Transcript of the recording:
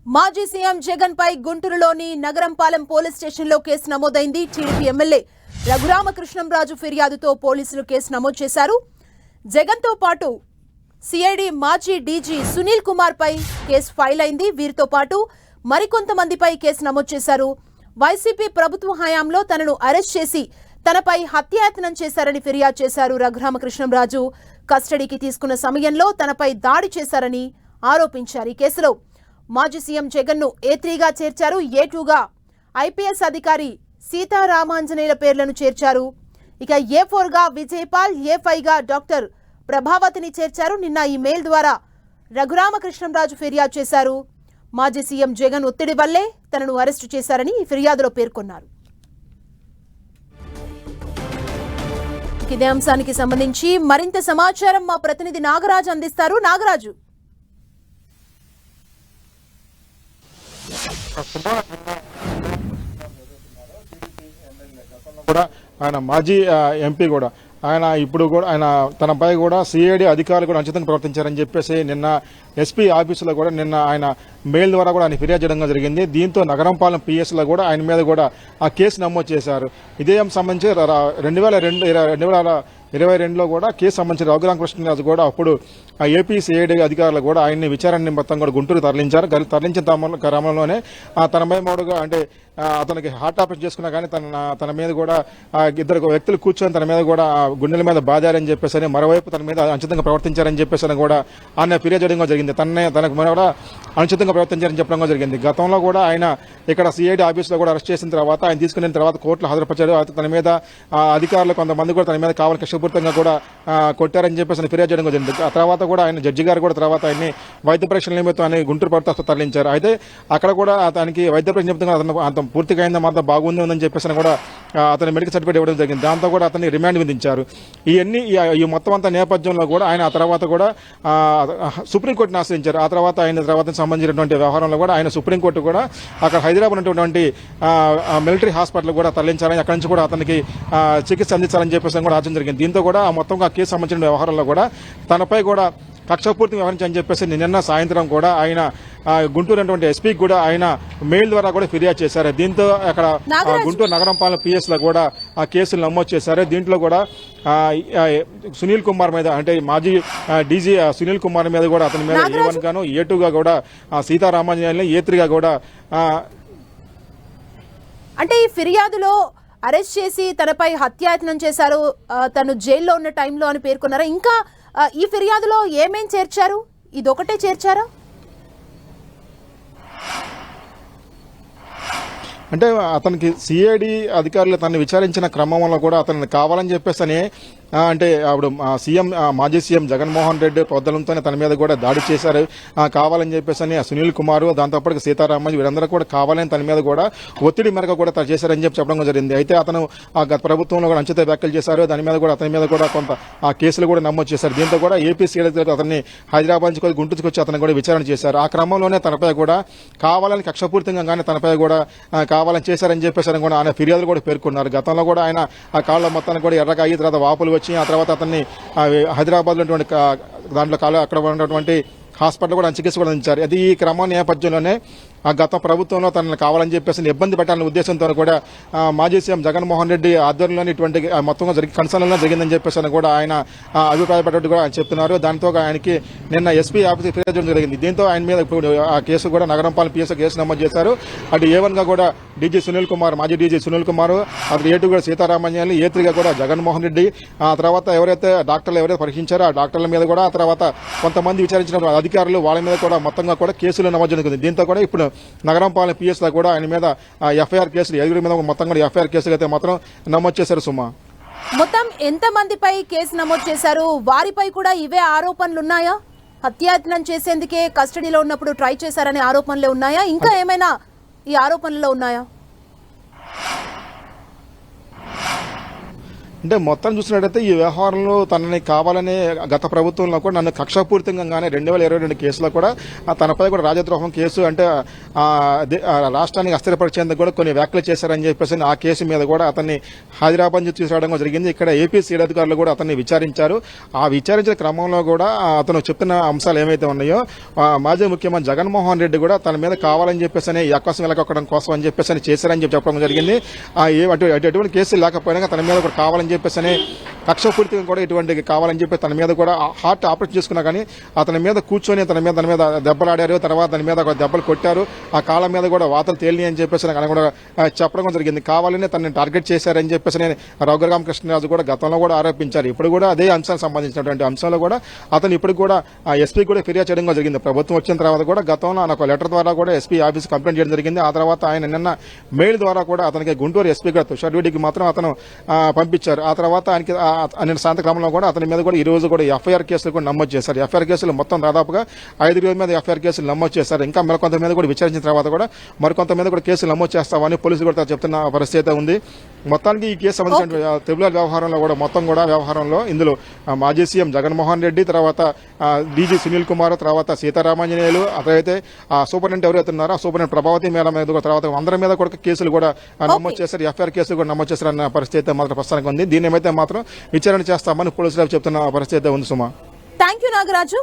మాజీ సీఎం జగన్ పై గుంటూరులోని నగరంపాలెం పోలీస్ స్టేషన్లో కేసు నమోదైంది. టీడీపీ ఎమ్మెల్యే రఘురామకృష్ణంరాజు ఫిర్యాదుతో పోలీసులు కేసు నమోదు చేశారు. జగన్తో పాటు సిఐడి మాజీ డీజీ సునీల్ కుమార్ పై కేసు ఫైల్ అయింది. వీరితో పాటు మరికొంతమందిపై కేసు నమోదు చేశారు. వైసీపీ ప్రభుత్వ హయాంలో తనను అరెస్ట్ చేసి తనపై హత్యాయత్నం చేశారని ఫిర్యాదు చేశారు. రఘురామకృష్ణంరాజు కస్టడీకి తీసుకున్న సమయంలో తనపై దాడి చేశారని ఆరోపించారు. ఈ కేసులో మాజీ సీఎం జగన్ ను ఏ3గా చేర్చారు. ఏ2గా ఐపీఎస్ అధికారి సీతారామాంజనేయుల పేర్లను చేర్చారు. ఇక ఏ4గా విజయపాల్, ఏ5గా డాక్టర్ ప్రభావతిని చేర్చారు. నిన్న ఈ మెయిల్ ద్వారా రఘురామకృష్ణంరాజు ఫిర్యాదు చేశారు. మాజీ సీఎం జగన్ ఒత్తిడి వల్లే తనను అరెస్టు చేశారని ఈ ఫిర్యాదులో పేర్కొన్నారు. ఇదే అంశానికి సంబంధించి మరింత సమాచారం మా ప్రతినిధి నాగరాజు అందిస్తారు. నాగరాజు, కూడా ఆయన మాజీ ఎంపీ కూడా ఆయన ఇప్పుడు కూడా ఆయన తనపై కూడా సిఐడి అధికారులు కూడా అనుచితంగా ప్రవర్తించారని చెప్పేసి నిన్న ఎస్పీ ఆఫీసులో కూడా నిన్న ఆయన మెయిల్ ద్వారా కూడా ఆయన ఫిర్యాదు చేయడం జరిగింది. దీంతో నగరంపాలెం పిఎస్లో కూడా ఆయన మీద కూడా ఆ కేసు నమోదు చేశారు. ఇదే సంబంధించి 2022లో కూడా కేసు సంబంధించి రఘురామకృష్ణరాజు కూడా అప్పుడు ఆ ఏపీ సిఐడి అధికారులు కూడా ఆయన్ని విచారణ నిమిత్తం కూడా గుంటూరు తరలించారు. తరలించిన క్రమంలోనే తనపై మోడుగా అంటే అతనికి హార్ట్ ఆపరేషన్ చేసుకున్నా కానీ తన మీద కూడా ఇద్దరు వ్యక్తులు కూర్చొని తన మీద కూడా గుండెల మీద బాధారని చెప్పేసి మరోవైపు తన మీద అనుచితంగా ప్రవర్తించారని చెప్పేసి కూడా ఆయన ఫిర్యాదు చేయడం జరిగింది. తనకు కూడా అనుచితంగా ప్రవర్తించారని చెప్పడం జరిగింది. గతంలో కూడా ఆయన ఇక్కడ సిఐడి ఆఫీసులో కూడా అరెస్ట్ చేసిన తర్వాత ఆయన తీసుకున్న తర్వాత కోర్టులో హాజరుపరిచారు. తన మీద అధికారులు కొంతమంది కూడా తన మీద కావాలని కష్టపూర్తంగా కూడా కొట్టారని చెప్పేసి ఫిర్యాదు చేయడం జరిగింది. ఆ తర్వాత కూడా ఆయన జడ్జి గారు కూడా తర్వాత ఆయన్ని వైద్య పరీక్షల నిమిత్తం ఆయన గుంటూరు ప్రభుత్వం తరలించారు. అయితే అక్కడ కూడా అతనికి వైద్య పరీక్ష నిమిత్తంగా అంత పూర్తిగా అయిందా మాత్రం బాగుంది ఉందని చెప్పేసి కూడా అతని మెడికల్ సర్టిఫికేట్ ఇవ్వడం జరిగింది. దాంతో కూడా అతన్ని రిమాండ్ విధించారు. ఈ మొత్తం అంతా నేపథ్యంలో కూడా ఆయన ఆ తర్వాత కూడా సుప్రీంకోర్టును ఆశ్రయించారు. ఆ తర్వాత ఆయన తర్వాత సంబంధించినటువంటి వ్యవహారంలో కూడా ఆయన సుప్రీంకోర్టు కూడా అక్కడ హైదరాబాద్ ఉన్నటువంటి మిలిటరీ హాస్పిటల్ కూడా తరలించాలని అక్కడి నుంచి కూడా అతనికి చికిత్స అందించాలని చెప్పేసి కూడా ఆచరణ జరిగింది. దీంతో కూడా మొత్తంగా కేసు సంబంధించిన వ్యవహారంలో కూడా తనపై కూడా కక్షపూర్తి వ్యవహరించని చెప్పేసి నిన్న సాయంత్రం కూడా ఆయన గుంటూరు అటువంటి ఎస్పీకి కూడా ఆయన మెయిల్ ద్వారా కూడా ఫిర్యాదు చేశారు. దీంతో అక్కడ గుంటూరు నగరంపాలెం పిఎస్ లో కూడా ఆ కేసులు నమోదు చేశారు. దీంట్లో కూడా సునీల్ కుమార్ మీద అంటే మాజీ డీజీ సునీల్ కుమార్ మీద కూడా అతని మీద ఏ1 గాను ఏ2గా కూడా సీతారామాంజనేయులు ఏ3గా కూడా అంటే ఈ ఫిర్యాదులో అరెస్ట్ చేసి తనపై హత్యాయత్నం చేశారు, తను జైల్లో ఉన్న టైంలో అని పేర్కొన్నారా? ఇంకా ఈ ఫిర్యాదులో ఏమేం చేర్చారు? ఇదొకటే చేర్చారా? అంటే అతనికి సిఐడి అధికారులు తనని విచారించిన క్రమంలో కూడా అతన్ని కావాలని చెప్పేసి అంటే అప్పుడు మాజీ సీఎం జగన్మోహన్ రెడ్డి పొద్దులతోనే తన మీద కూడా దాడి చేశారు కావాలని చెప్పేసి సునీల్ కుమార్, దాంతోపాటు సీతారామన్ వీరందరూ కూడా కావాలని తన మీద కూడా ఒత్తిడి మేరకు కూడా చేశారని చెప్పడం జరిగింది. అయితే అతను గత ప్రభుత్వంలో కూడా అంచిత వ్యాఖ్యలు చేశారు. దాని మీద కూడా అతని మీద కూడా కొంత ఆ కేసులు కూడా నమోదు చేశారు. దీంతో కూడా ఏపీ సిఐడి అతన్ని హైదరాబాద్ నుంచి గుంటూరుకు వచ్చి అతను కూడా విచారణ చేశారు. ఆ క్రమంలోనే తనపై కూడా కావాలని కక్షపూరితంగా కానీ తనపై కూడా కావాలని చేశారని చెప్పేసి కూడా ఆయన ఫిర్యాదులు కూడా పేర్కొన్నారు. గతంలో కూడా ఆయన ఆ కాళ్ళ మొత్తాన్ని కూడా ఎర్రగా అయ్యి తర్వాత వాపులు వచ్చి ఆ తర్వాత అతన్ని హైదరాబాద్ లో దాంట్లో అక్కడ ఉన్నటువంటి హాస్పిటల్ కూడా చికిత్స కూడా అందించారు. అది ఈ క్రమం నేపథ్యంలోనే ఆ గత ప్రభుత్వంలో తనను కావాలని చెప్పేసి ఇబ్బంది పెట్టాలనే ఉద్దేశంతో కూడా మాజీ సీఎం జగన్మోహన్ రెడ్డి ఆధ్వర్యంలోని ఇటువంటి మొత్తంగా కన్సర్న్లో జరిగిందని చెప్పేసి కూడా ఆయన అభిప్రాయపడ్డట్టు కూడా ఆయన చెప్తున్నారు. దాంతో ఆయనకి నిన్న ఎస్పీ ఆఫీస్ ఫిర్యాదు చేయడం జరిగింది. దీంతో ఆయన మీద ఇప్పుడు ఆ కేసు కూడా నగరంపాలెం పిఎస్ కేసు నమోదు చేశారు. అటు ఏ1గా కూడా డీజీ సునీల్ కుమార్, మాజీ డీజీ సునీల్ కుమార్, అటు ఏ2 కూడా సీతారామన్యాలు, ఏ3గా కూడా జగన్మోహన్ రెడ్డి, ఆ తర్వాత డాక్టర్లు ఎవరైతే పరీక్షించారో ఆ డాక్టర్ల మీద కూడా, ఆ తర్వాత కొంతమంది విచారించిన అధికారులు వాళ్ళ మీద కూడా మొత్తంగా కూడా కేసులు నమోదు జరిగింది. దీంతో కూడా ఇప్పుడు నగరంపాలెం పిఎస్ లో కూడా ఆయన మీద ఎఫ్ఐఆర్ కేసులు 7 మీద మొత్తం కూడా ఎఫ్ఐఆర్ కేసులు అయితే మాత్రం నమోదు చేశారు. సుమా, మొత్తం ఎంత మందిపై కేసు నమోదు చేశారు? వారిపై కూడా ఇవే ఆరోపణలు ఉన్నాయా? హత్యాయత్నం చేసేందుకే కస్టడీలో ఉన్నప్పుడు ట్రై చేశారనే ఆరోపణలే ఉన్నాయా? ఇంకా ఏమైనా ఈ ఆరోపణలో ఉన్నాయా? అంటే మొత్తం చూసినట్టయితే ఈ వ్యవహారంలో తనని కావాలనే గత ప్రభుత్వంలో కూడా నన్ను కక్షాపూరితంగానే 2022 కేసులో కూడా తనపై కూడా రాజద్రోహం కేసు అంటే రాష్ట్రానికి అస్థిరపరిచేందుకు కూడా కొన్ని వ్యాఖ్యలు చేశారని చెప్పేసి ఆ కేసు మీద కూడా అతన్ని హైదరాబాద్ నుంచి తీసుకురావడం జరిగింది. ఇక్కడ ఏపీ సీడ్ అధికారులు కూడా అతన్ని విచారించారు. ఆ విచారించిన క్రమంలో కూడా అతను చెప్తున్న అంశాలు ఏమైతే ఉన్నాయో మాజీ ముఖ్యమంత్రి జగన్మోహన్ రెడ్డి కూడా తన మీద కావాలని చెప్పేసి ఈ అవకాశం వెలకొక్కడం కోసం అని చెప్పేసి చేశారని చెప్పడం జరిగింది. ఎటువంటి కేసులు లేకపోయినా తన మీద కూడా కావాలని చెప్పేసి కక్షపూరితంగా కూడా ఇటువంటి కావాలని చెప్పి తన మీద కూడా హార్ట్ ఆపరేషన్ చేసుకున్నా కానీ అతని మీద కూర్చొని తన మీద దెబ్బలాడారు. తర్వాత దాని మీద దెబ్బలు కొట్టారు. ఆ కాళ్ళ మీద కూడా వాతలు తేలిని అని చెప్పేసి ఆయన కూడా చెప్పడం జరిగింది. కావాలని తనని టార్గెట్ చేశారని చెప్పేసి రఘురామకృష్ణరాజు కూడా గతంలో కూడా ఆరోపించారు. ఇప్పుడు కూడా అదే అంశానికి సంబంధించినటువంటి అంశంలో కూడా అతను ఇప్పుడు కూడా ఎస్పీ కూడా ఫిర్యాదు చేయడం జరిగింది. ప్రభుత్వం వచ్చిన తర్వాత కూడా గతంలో నాకు లెటర్ ద్వారా కూడా ఎస్పీ ఆఫీస్ కంప్లైంట్ చేయడం జరిగింది. ఆ తర్వాత ఆయన నిన్న మెయిల్ ద్వారా కూడా అతనికి గుంటూరు ఎస్పీ గారు తుషార్ రెడ్డికి మాత్రం అతను పంపించారు. ఆ తర్వాత ఆయనకి నిన్న సాయంత్రంలో కూడా అతని మీద కూడా ఈ రోజు కూడా ఎఫ్ఐఆర్ కేసులు కూడా నమోదు చేశారు. ఎఫ్ఐఆర్ కేసులు మొత్తం దాదాపుగా 5 మీద ఎఫ్ఐఆర్ కేసులు నమోదు చేశారు. ఇంకా మరికొంత మీద కూడా విచారించిన తర్వాత కూడా మరికొంత మీద కూడా కేసులు నమోదు చేస్తామని పోలీసులు కూడా చెప్తున్న పరిస్థితి ఉంది. మొత్తానికి ఈ కేసు సంబంధించిన త్రిపుల్ వ్యవహారంలో కూడా మొత్తం కూడా వ్యవహారంలో ఇందులో మాజీ సీఎం జగన్మోహన్ రెడ్డి, తర్వాత డీజీ సునీల్ కుమార్, తర్వాత సీతారామాంజనేయులు, అతనైతే సూపరింటెండెంట్ ఎవరైతే ఉన్నారో ఆ సూపరింటెండెంట్ ప్రభావతి మేడం మీద తర్వాత అందరి మీద కూడా కేసులు కూడా నమోదు చేశారు. ఎఫ్ఐఆర్ కేసులు కూడా నమోదు చేశారన్న పరిస్థితి మాత్రం ప్రస్తుతానికి ఉంది. దీని ఏమైతే మాత్రం విచారణ చేస్తామని పోలీసులు చెప్తున్న పరిస్థితి ఉంది. సుమా, థ్యాంక్ యూ నాగరాజు.